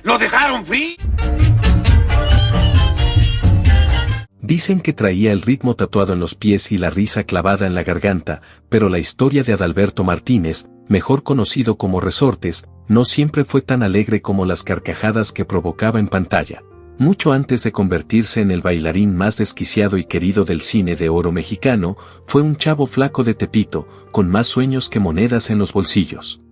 ¿Lo dejaron free? Dicen que traía el ritmo tatuado en los pies y la risa clavada en la garganta, pero la historia de Adalberto Martínez, mejor conocido como Resortes, no siempre fue tan alegre como las carcajadas que provocaba en pantalla. Mucho antes de convertirse en el bailarín más desquiciado y querido del cine de oro mexicano, fue un chavo flaco de Tepito, con más sueños que monedas en los bolsillos.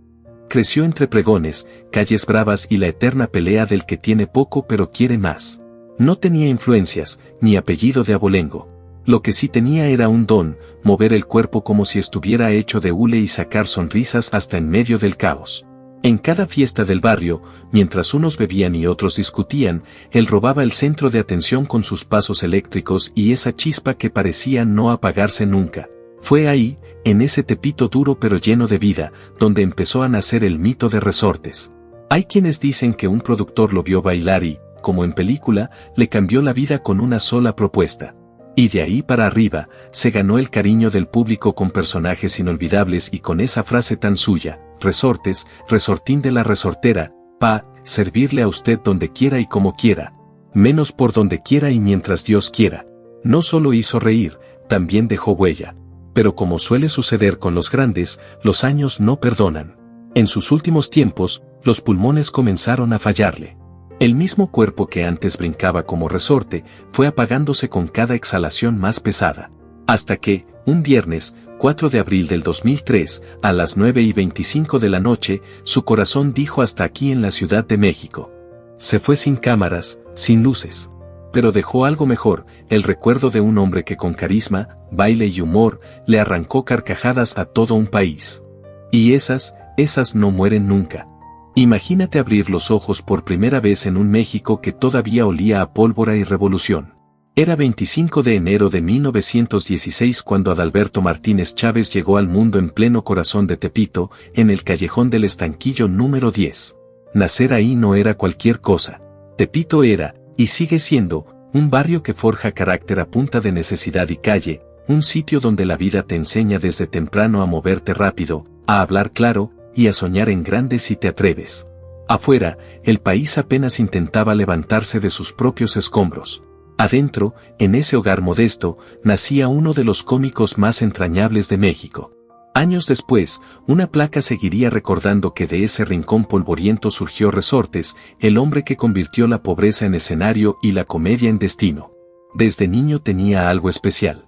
Creció entre pregones, calles bravas y la eterna pelea del que tiene poco pero quiere más. No tenía influencias, ni apellido de abolengo. Lo que sí tenía era un don, mover el cuerpo como si estuviera hecho de hule y sacar sonrisas hasta en medio del caos. En cada fiesta del barrio, mientras unos bebían y otros discutían, él robaba el centro de atención con sus pasos eléctricos y esa chispa que parecía no apagarse nunca. Fue ahí, en ese Tepito duro pero lleno de vida, donde empezó a nacer el mito de Resortes. Hay quienes dicen que un productor lo vio bailar y, como en película, le cambió la vida con una sola propuesta. Y de ahí para arriba, se ganó el cariño del público con personajes inolvidables y con esa frase tan suya: Resortes, resortín de la resortera, pa, servirle a usted donde quiera y como quiera. Menos por donde quiera y mientras Dios quiera. No solo hizo reír, también dejó huella. Pero como suele suceder con los grandes, los años no perdonan. En sus últimos tiempos, los pulmones comenzaron a fallarle. El mismo cuerpo que antes brincaba como resorte, fue apagándose con cada exhalación más pesada. Hasta que, un viernes, 4 de abril del 2003, a las 9:25 de la noche, su corazón dijo hasta aquí en la Ciudad de México. Se fue sin cámaras, sin luces. Pero dejó algo mejor, el recuerdo de un hombre que con carisma, baile y humor, le arrancó carcajadas a todo un país. Y esas no mueren nunca. Imagínate abrir los ojos por primera vez en un México que todavía olía a pólvora y revolución. Era 25 de enero de 1916 cuando Adalberto Martínez Chávez llegó al mundo en pleno corazón de Tepito, en el callejón del Estanquillo número 10. Nacer ahí no era cualquier cosa. Tepito era, y sigue siendo, un barrio que forja carácter a punta de necesidad y calle, un sitio donde la vida te enseña desde temprano a moverte rápido, a hablar claro, y a soñar en grande si te atreves. Afuera, el país apenas intentaba levantarse de sus propios escombros. Adentro, en ese hogar modesto, nacía uno de los cómicos más entrañables de México. Años después, una placa seguiría recordando que de ese rincón polvoriento surgió Resortes, el hombre que convirtió la pobreza en escenario y la comedia en destino. Desde niño tenía algo especial.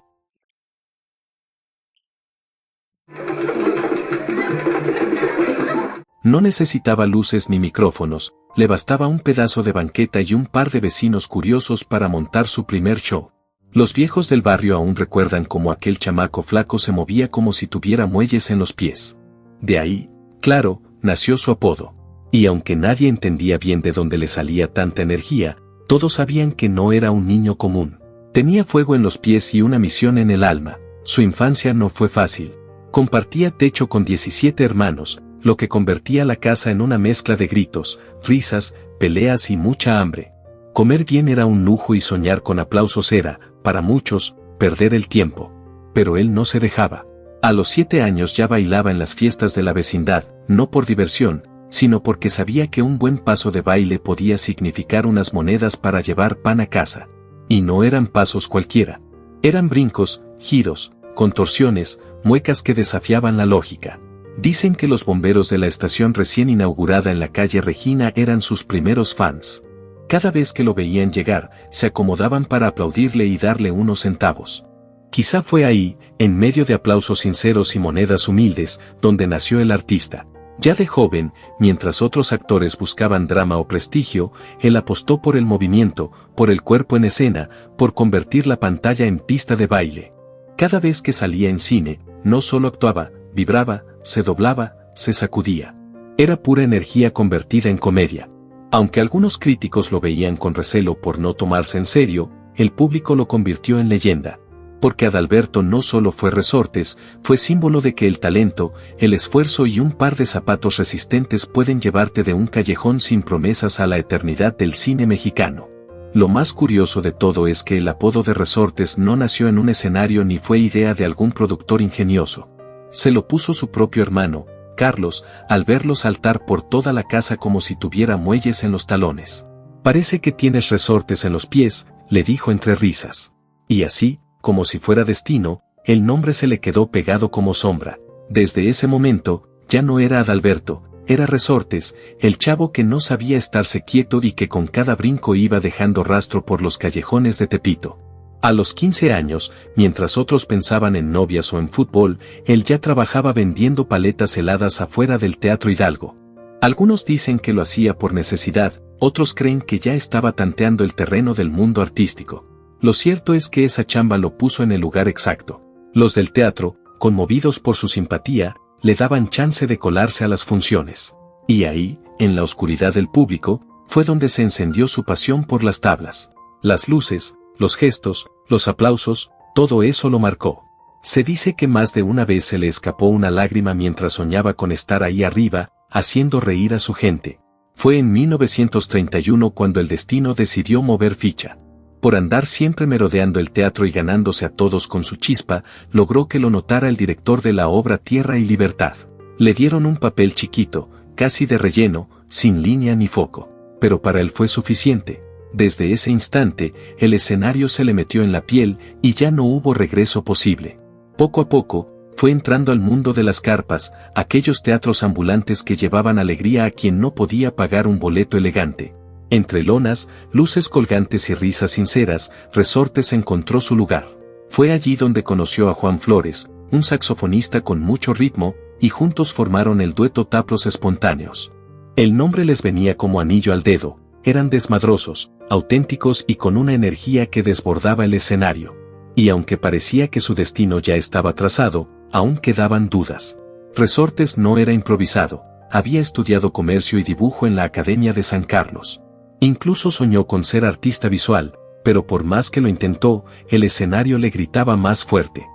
No necesitaba luces ni micrófonos, le bastaba un pedazo de banqueta y un par de vecinos curiosos para montar su primer show. Los viejos del barrio aún recuerdan cómo aquel chamaco flaco se movía como si tuviera muelles en los pies. De ahí, claro, nació su apodo. Y aunque nadie entendía bien de dónde le salía tanta energía, todos sabían que no era un niño común. Tenía fuego en los pies y una misión en el alma. Su infancia no fue fácil. Compartía techo con 17 hermanos, lo que convertía la casa en una mezcla de gritos, risas, peleas y mucha hambre. Comer bien era un lujo y soñar con aplausos era, para muchos, perder el tiempo. Pero él no se dejaba. A los 7 años ya bailaba en las fiestas de la vecindad, no por diversión, sino porque sabía que un buen paso de baile podía significar unas monedas para llevar pan a casa. Y no eran pasos cualquiera. Eran brincos, giros, contorsiones, muecas que desafiaban la lógica. Dicen que los bomberos de la estación recién inaugurada en la calle Regina eran sus primeros fans. Cada vez que lo veían llegar, se acomodaban para aplaudirle y darle unos centavos. Quizá fue ahí, en medio de aplausos sinceros y monedas humildes, donde nació el artista. Ya de joven, mientras otros actores buscaban drama o prestigio, él apostó por el movimiento, por el cuerpo en escena, por convertir la pantalla en pista de baile. Cada vez que salía en cine, no solo actuaba, vibraba, se doblaba, se sacudía. Era pura energía convertida en comedia. Aunque algunos críticos lo veían con recelo por no tomarse en serio, el público lo convirtió en leyenda. Porque Adalberto no solo fue Resortes, fue símbolo de que el talento, el esfuerzo y un par de zapatos resistentes pueden llevarte de un callejón sin promesas a la eternidad del cine mexicano. Lo más curioso de todo es que el apodo de Resortes no nació en un escenario ni fue idea de algún productor ingenioso. Se lo puso su propio hermano, Carlos, al verlo saltar por toda la casa como si tuviera muelles en los talones. Parece que tienes resortes en los pies, le dijo entre risas. Y así, como si fuera destino, el nombre se le quedó pegado como sombra. Desde ese momento, ya no era Adalberto, era Resortes, el chavo que no sabía estarse quieto y que con cada brinco iba dejando rastro por los callejones de Tepito. A los 15 años, mientras otros pensaban en novias o en fútbol, él ya trabajaba vendiendo paletas heladas afuera del Teatro Hidalgo. Algunos dicen que lo hacía por necesidad, otros creen que ya estaba tanteando el terreno del mundo artístico. Lo cierto es que esa chamba lo puso en el lugar exacto. Los del teatro, conmovidos por su simpatía, le daban chance de colarse a las funciones. Y ahí, en la oscuridad del público, fue donde se encendió su pasión por las tablas. Las luces, los gestos, los aplausos, todo eso lo marcó. Se dice que más de una vez se le escapó una lágrima mientras soñaba con estar ahí arriba, haciendo reír a su gente. Fue en 1931 cuando el destino decidió mover ficha. Por andar siempre merodeando el teatro y ganándose a todos con su chispa, logró que lo notara el director de la obra Tierra y Libertad. Le dieron un papel chiquito, casi de relleno, sin línea ni foco. Pero para él fue suficiente. Desde ese instante, el escenario se le metió en la piel y ya no hubo regreso posible. Poco a poco, fue entrando al mundo de las carpas, aquellos teatros ambulantes que llevaban alegría a quien no podía pagar un boleto elegante. Entre lonas, luces colgantes y risas sinceras, Resortes encontró su lugar. Fue allí donde conoció a Juan Flores, un saxofonista con mucho ritmo, y juntos formaron el dueto Taplos Espontáneos. El nombre les venía como anillo al dedo, eran desmadrosos, auténticos y con una energía que desbordaba el escenario. Y aunque parecía que su destino ya estaba trazado, aún quedaban dudas. Resortes no era improvisado, había estudiado comercio y dibujo en la Academia de San Carlos. Incluso soñó con ser artista visual, pero por más que lo intentó, el escenario le gritaba más fuerte.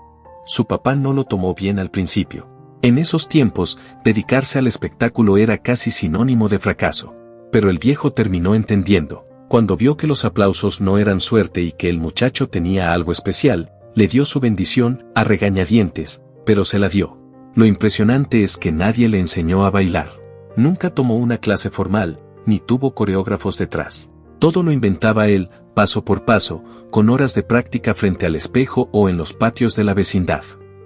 Su papá no lo tomó bien al principio. En esos tiempos, dedicarse al espectáculo era casi sinónimo de fracaso. Pero el viejo terminó entendiendo. Cuando vio que los aplausos no eran suerte y que el muchacho tenía algo especial, le dio su bendición, a regañadientes, pero se la dio. Lo impresionante es que nadie le enseñó a bailar. Nunca tomó una clase formal, ni tuvo coreógrafos detrás. Todo lo inventaba él, paso por paso, con horas de práctica frente al espejo o en los patios de la vecindad.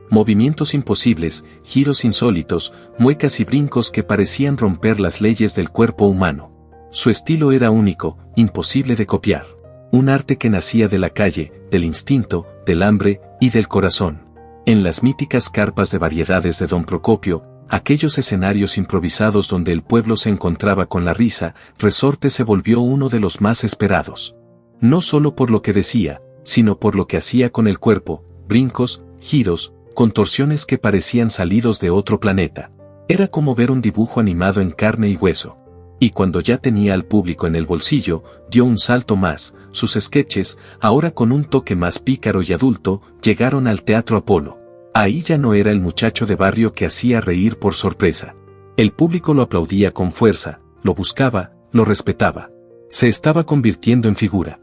Movimientos imposibles, giros insólitos, muecas y brincos que parecían romper las leyes del cuerpo humano. Su estilo era único, imposible de copiar. Un arte que nacía de la calle, del instinto, del hambre y del corazón. En las míticas carpas de variedades de Don Procopio, aquellos escenarios improvisados donde el pueblo se encontraba con la risa, Resortes se volvió uno de los más esperados. No solo por lo que decía, sino por lo que hacía con el cuerpo, brincos, giros, contorsiones que parecían salidos de otro planeta. Era como ver un dibujo animado en carne y hueso. Y cuando ya tenía al público en el bolsillo, dio un salto más, sus sketches, ahora con un toque más pícaro y adulto, llegaron al Teatro Apolo. Ahí ya no era el muchacho de barrio que hacía reír por sorpresa. El público lo aplaudía con fuerza, lo buscaba, lo respetaba. Se estaba convirtiendo en figura.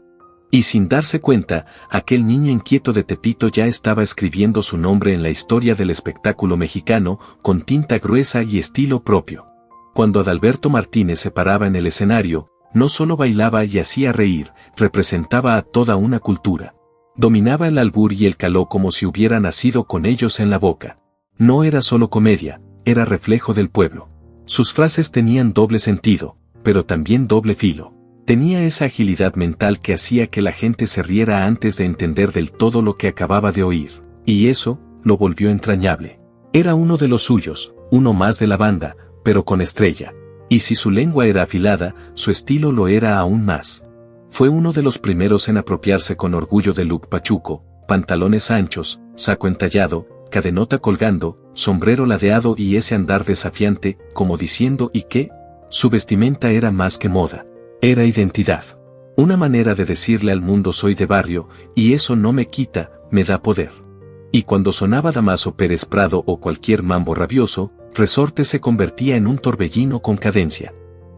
Y sin darse cuenta, aquel niño inquieto de Tepito ya estaba escribiendo su nombre en la historia del espectáculo mexicano, con tinta gruesa y estilo propio. Cuando Adalberto Martínez se paraba en el escenario, no solo bailaba y hacía reír, representaba a toda una cultura. Dominaba el albur y el caló como si hubiera nacido con ellos en la boca. No era solo comedia, era reflejo del pueblo. Sus frases tenían doble sentido, pero también doble filo. Tenía esa agilidad mental que hacía que la gente se riera antes de entender del todo lo que acababa de oír. Y eso, lo volvió entrañable. Era uno de los suyos, uno más de la banda, pero con estrella. Y si su lengua era afilada, su estilo lo era aún más. Fue uno de los primeros en apropiarse con orgullo del look pachuco, pantalones anchos, saco entallado, cadenota colgando, sombrero ladeado y ese andar desafiante, como diciendo ¿y qué? Su vestimenta era más que moda. Era identidad. Una manera de decirle al mundo soy de barrio, y eso no me quita, me da poder. Y cuando sonaba Damaso Pérez Prado o cualquier mambo rabioso, Resortes se convertía en un torbellino con cadencia.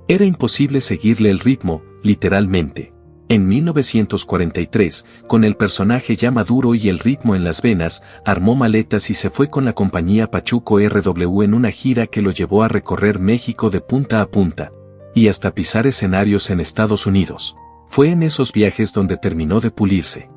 Era imposible seguirle el ritmo, literalmente. En 1943, con el personaje ya maduro y el ritmo en las venas, armó maletas y se fue con la compañía Pachuco RW en una gira que lo llevó a recorrer México de punta a punta, y hasta pisar escenarios en Estados Unidos. Fue en esos viajes donde terminó de pulirse.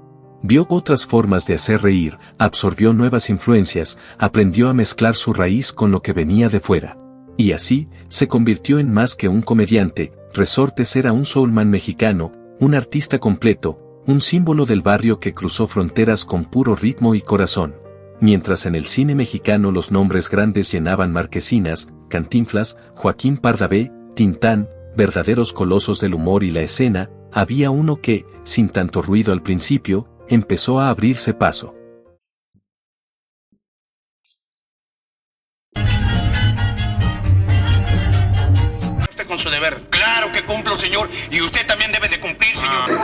Vio otras formas de hacer reír, absorbió nuevas influencias, aprendió a mezclar su raíz con lo que venía de fuera. Y así, se convirtió en más que un comediante. Resortes era un soulman mexicano, un artista completo, un símbolo del barrio que cruzó fronteras con puro ritmo y corazón. Mientras en el cine mexicano los nombres grandes llenaban marquesinas, Cantinflas, Joaquín Pardavé, Tintán, verdaderos colosos del humor y la escena, había uno que, sin tanto ruido al principio, empezó a abrirse paso. Usted con su deber. Claro que cumplo, señor, y usted también debe de cumplir, señor.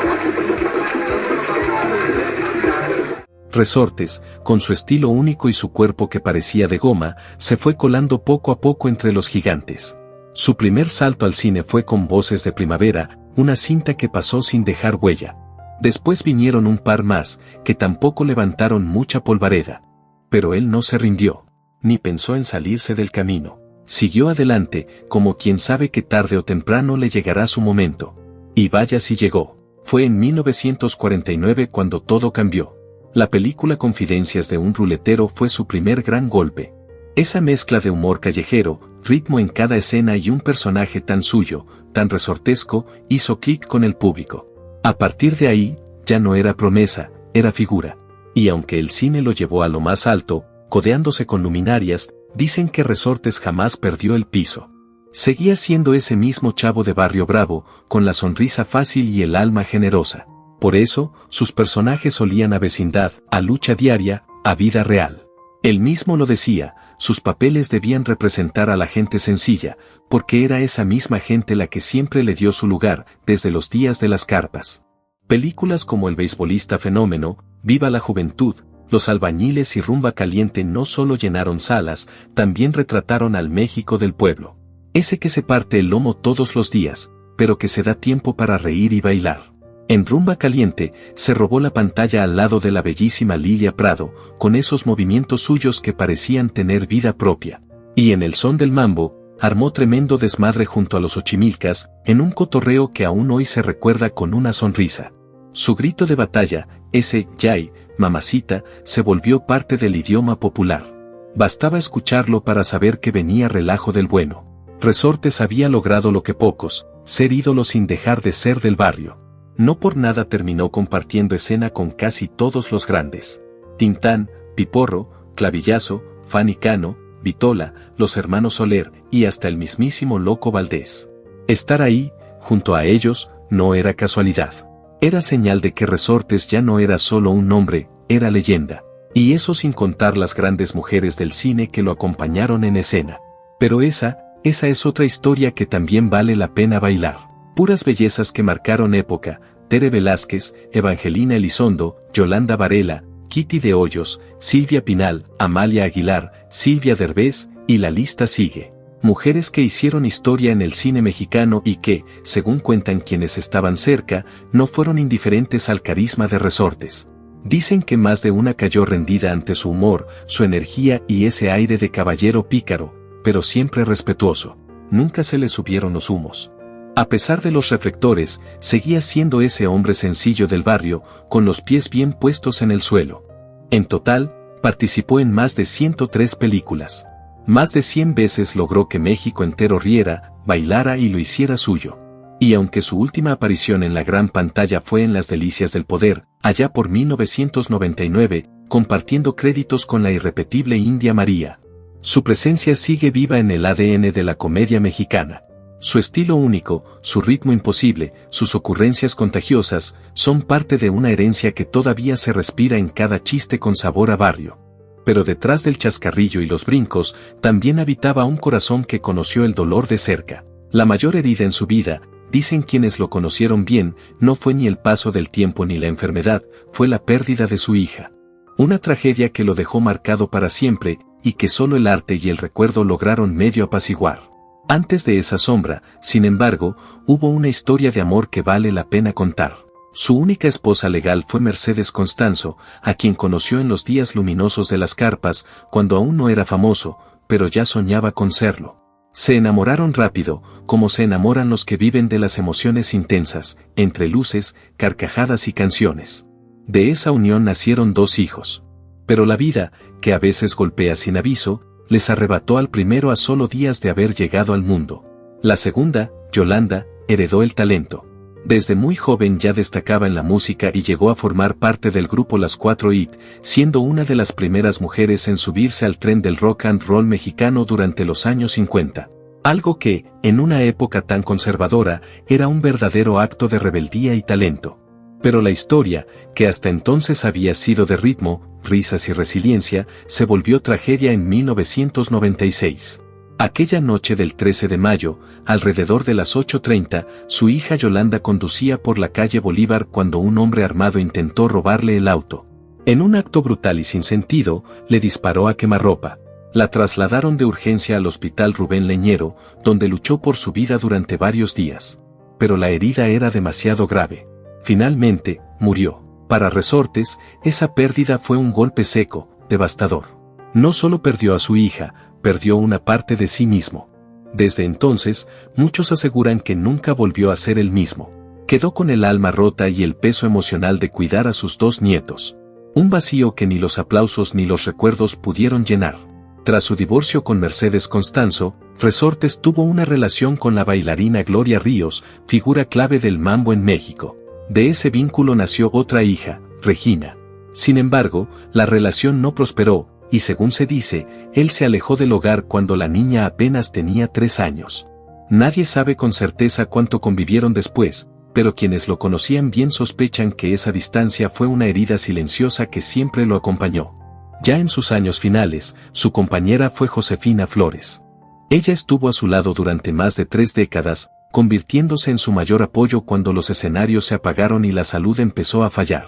Resortes, con su estilo único y su cuerpo que parecía de goma, se fue colando poco a poco entre los gigantes. Su primer salto al cine fue con Voces de Primavera, una cinta que pasó sin dejar huella. Después vinieron un par más, que tampoco levantaron mucha polvareda. Pero él no se rindió, ni pensó en salirse del camino. Siguió adelante, como quien sabe que tarde o temprano le llegará su momento. Y vaya si llegó. Fue en 1949 cuando todo cambió. La película Confidencias de un ruletero fue su primer gran golpe. Esa mezcla de humor callejero, ritmo en cada escena y un personaje tan suyo, tan resortesco, hizo clic con el público. A partir de ahí, ya no era promesa, era figura. Y aunque el cine lo llevó a lo más alto, codeándose con luminarias, dicen que Resortes jamás perdió el piso. Seguía siendo ese mismo chavo de barrio bravo, con la sonrisa fácil y el alma generosa. Por eso, sus personajes solían a vecindad, a lucha diaria, a vida real. Él mismo lo decía, sus papeles debían representar a la gente sencilla, porque era esa misma gente la que siempre le dio su lugar, desde los días de las carpas. Películas como El beisbolista fenómeno, Viva la juventud, Los albañiles y Rumba caliente no solo llenaron salas, también retrataron al México del pueblo. Ese que se parte el lomo todos los días, pero que se da tiempo para reír y bailar. En Rumba caliente, se robó la pantalla al lado de la bellísima Lilia Prado, con esos movimientos suyos que parecían tener vida propia. Y en El son del mambo, armó tremendo desmadre junto a los Ochimilcas, en un cotorreo que aún hoy se recuerda con una sonrisa. Su grito de batalla, ese "Yay, mamacita", se volvió parte del idioma popular. Bastaba escucharlo para saber que venía relajo del bueno. Resortes había logrado lo que pocos, ser ídolo sin dejar de ser del barrio. No por nada terminó compartiendo escena con casi todos los grandes. Tintán, Piporro, Clavillazo, Fanny Cano, Vitola, los hermanos Soler y hasta el mismísimo Loco Valdés. Estar ahí, junto a ellos, no era casualidad. Era señal de que Resortes ya no era solo un nombre, era leyenda. Y eso sin contar las grandes mujeres del cine que lo acompañaron en escena. Pero esa es otra historia que también vale la pena bailar. Puras bellezas que marcaron época, Tere Velázquez, Evangelina Elizondo, Yolanda Varela, Kitty de Hoyos, Silvia Pinal, Amalia Aguilar, Silvia Derbez, y la lista sigue. Mujeres que hicieron historia en el cine mexicano y que, según cuentan quienes estaban cerca, no fueron indiferentes al carisma de Resortes. Dicen que más de una cayó rendida ante su humor, su energía y ese aire de caballero pícaro, pero siempre respetuoso. Nunca se le subieron los humos. A pesar de los reflectores, seguía siendo ese hombre sencillo del barrio, con los pies bien puestos en el suelo. En total, participó en más de 103 películas. Más de 100 veces logró que México entero riera, bailara y lo hiciera suyo. Y aunque su última aparición en la gran pantalla fue en Las Delicias del Poder, allá por 1999, compartiendo créditos con la irrepetible India María. Su presencia sigue viva en el ADN de la comedia mexicana. Su estilo único, su ritmo imposible, sus ocurrencias contagiosas, son parte de una herencia que todavía se respira en cada chiste con sabor a barrio. Pero detrás del chascarrillo y los brincos, también habitaba un corazón que conoció el dolor de cerca. La mayor herida en su vida, dicen quienes lo conocieron bien, no fue ni el paso del tiempo ni la enfermedad, fue la pérdida de su hija. Una tragedia que lo dejó marcado para siempre, y que solo el arte y el recuerdo lograron medio apaciguar. Antes de esa sombra, sin embargo, hubo una historia de amor que vale la pena contar. Su única esposa legal fue Mercedes Constanzo, a quien conoció en los días luminosos de las carpas, cuando aún no era famoso, pero ya soñaba con serlo. Se enamoraron rápido, como se enamoran los que viven de las emociones intensas, entre luces, carcajadas y canciones. De esa unión nacieron 2 hijos. Pero la vida, que a veces golpea sin aviso, les arrebató al primero a solo días de haber llegado al mundo. La segunda, Yolanda, heredó el talento. Desde muy joven ya destacaba en la música y llegó a formar parte del grupo Las 4 It, siendo una de las primeras mujeres en subirse al tren del rock and roll mexicano durante los años 50. Algo que, en una época tan conservadora, era un verdadero acto de rebeldía y talento. Pero la historia, que hasta entonces había sido de ritmo, risas y resiliencia, se volvió tragedia en 1996. Aquella noche del 13 de mayo, alrededor de las 8:30, su hija Yolanda conducía por la calle Bolívar cuando un hombre armado intentó robarle el auto. En un acto brutal y sin sentido, le disparó a quemarropa. La trasladaron de urgencia al Hospital Rubén Leñero, donde luchó por su vida durante varios días. Pero la herida era demasiado grave. Finalmente, murió. Para Resortes, esa pérdida fue un golpe seco, devastador. No solo perdió a su hija, perdió una parte de sí mismo. Desde entonces, muchos aseguran que nunca volvió a ser el mismo. Quedó con el alma rota y el peso emocional de cuidar a sus 2 nietos. Un vacío que ni los aplausos ni los recuerdos pudieron llenar. Tras su divorcio con Mercedes Constanzo, Resortes tuvo una relación con la bailarina Gloria Ríos, figura clave del mambo en México. De ese vínculo nació otra hija, Regina. Sin embargo, la relación no prosperó, y según se dice, él se alejó del hogar cuando la niña apenas tenía 3 años. Nadie sabe con certeza cuánto convivieron después, pero quienes lo conocían bien sospechan que esa distancia fue una herida silenciosa que siempre lo acompañó. Ya en sus años finales, su compañera fue Josefina Flores. Ella estuvo a su lado durante más de 3 décadas, convirtiéndose en su mayor apoyo cuando los escenarios se apagaron y la salud empezó a fallar.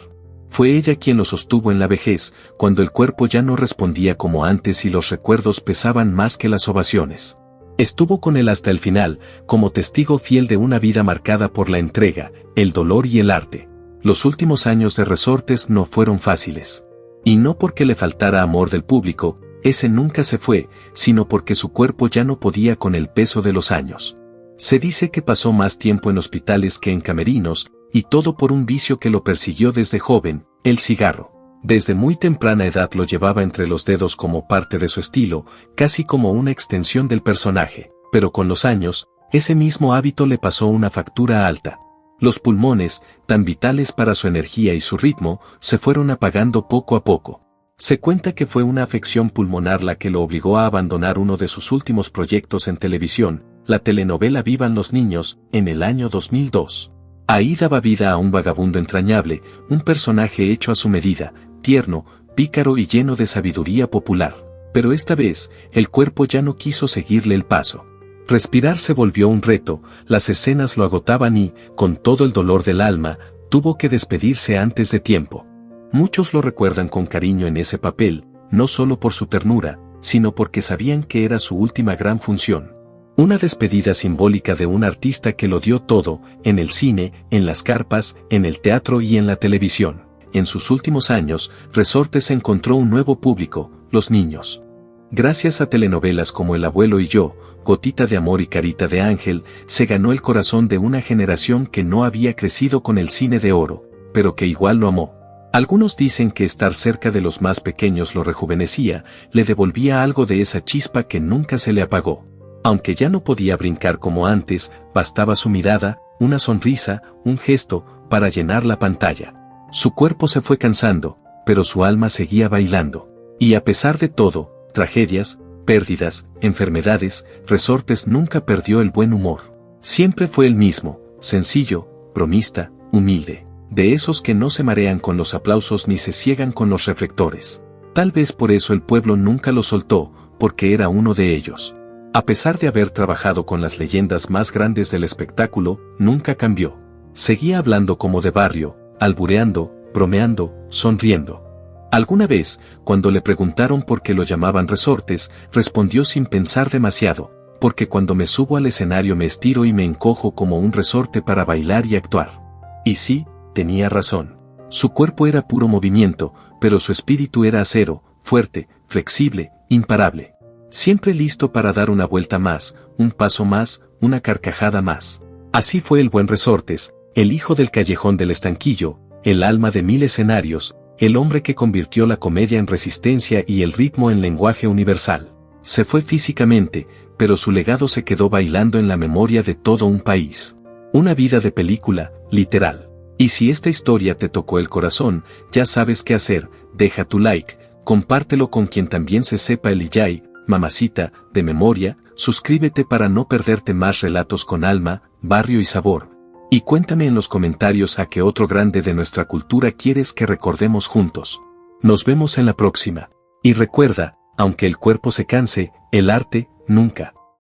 Fue ella quien lo sostuvo en la vejez, cuando el cuerpo ya no respondía como antes y los recuerdos pesaban más que las ovaciones. Estuvo con él hasta el final, como testigo fiel de una vida marcada por la entrega, el dolor y el arte. Los últimos años de Resortes no fueron fáciles. Y no porque le faltara amor del público, ese nunca se fue, sino porque su cuerpo ya no podía con el peso de los años. Se dice que pasó más tiempo en hospitales que en camerinos, y todo por un vicio que lo persiguió desde joven, el cigarro. Desde muy temprana edad lo llevaba entre los dedos como parte de su estilo, casi como una extensión del personaje, pero con los años, ese mismo hábito le pasó una factura alta. Los pulmones, tan vitales para su energía y su ritmo, se fueron apagando poco a poco. Se cuenta que fue una afección pulmonar la que lo obligó a abandonar uno de sus últimos proyectos en televisión, la telenovela Vivan los Niños, en el año 2002. Ahí daba vida a un vagabundo entrañable, un personaje hecho a su medida, tierno, pícaro y lleno de sabiduría popular. Pero esta vez, el cuerpo ya no quiso seguirle el paso. Respirar se volvió un reto, las escenas lo agotaban y, con todo el dolor del alma, tuvo que despedirse antes de tiempo. Muchos lo recuerdan con cariño en ese papel, no solo por su ternura, sino porque sabían que era su última gran función. Una despedida simbólica de un artista que lo dio todo, en el cine, en las carpas, en el teatro y en la televisión. En sus últimos años, Resortes encontró un nuevo público, los niños. Gracias a telenovelas como El abuelo y yo, Gotita de amor y Carita de ángel, se ganó el corazón de una generación que no había crecido con el cine de oro, pero que igual lo amó. Algunos dicen que estar cerca de los más pequeños lo rejuvenecía, le devolvía algo de esa chispa que nunca se le apagó. Aunque ya no podía brincar como antes, bastaba su mirada, una sonrisa, un gesto, para llenar la pantalla. Su cuerpo se fue cansando, pero su alma seguía bailando. Y a pesar de todo, tragedias, pérdidas, enfermedades, Resortes nunca perdió el buen humor. Siempre fue el mismo, sencillo, bromista, humilde. De esos que no se marean con los aplausos ni se ciegan con los reflectores. Tal vez por eso el pueblo nunca lo soltó, porque era uno de ellos. A pesar de haber trabajado con las leyendas más grandes del espectáculo, nunca cambió. Seguía hablando como de barrio, albureando, bromeando, sonriendo. Alguna vez, cuando le preguntaron por qué lo llamaban Resortes, respondió sin pensar demasiado, porque cuando me subo al escenario me estiro y me encojo como un resorte para bailar y actuar. Y sí, tenía razón. Su cuerpo era puro movimiento, pero su espíritu era acero, fuerte, flexible, imparable. Siempre listo para dar una vuelta más, un paso más, una carcajada más. Así fue el buen Resortes, el hijo del callejón del estanquillo, el alma de 1000 escenarios, el hombre que convirtió la comedia en resistencia y el ritmo en lenguaje universal. Se fue físicamente, pero su legado se quedó bailando en la memoria de todo un país. Una vida de película, literal. Y si esta historia te tocó el corazón, ya sabes qué hacer, deja tu like, compártelo con quien también se sepa el Iyay, mamacita, de memoria, suscríbete para no perderte más relatos con alma, barrio y sabor. Y cuéntame en los comentarios a qué otro grande de nuestra cultura quieres que recordemos juntos. Nos vemos en la próxima. Y recuerda, aunque el cuerpo se canse, el arte, nunca.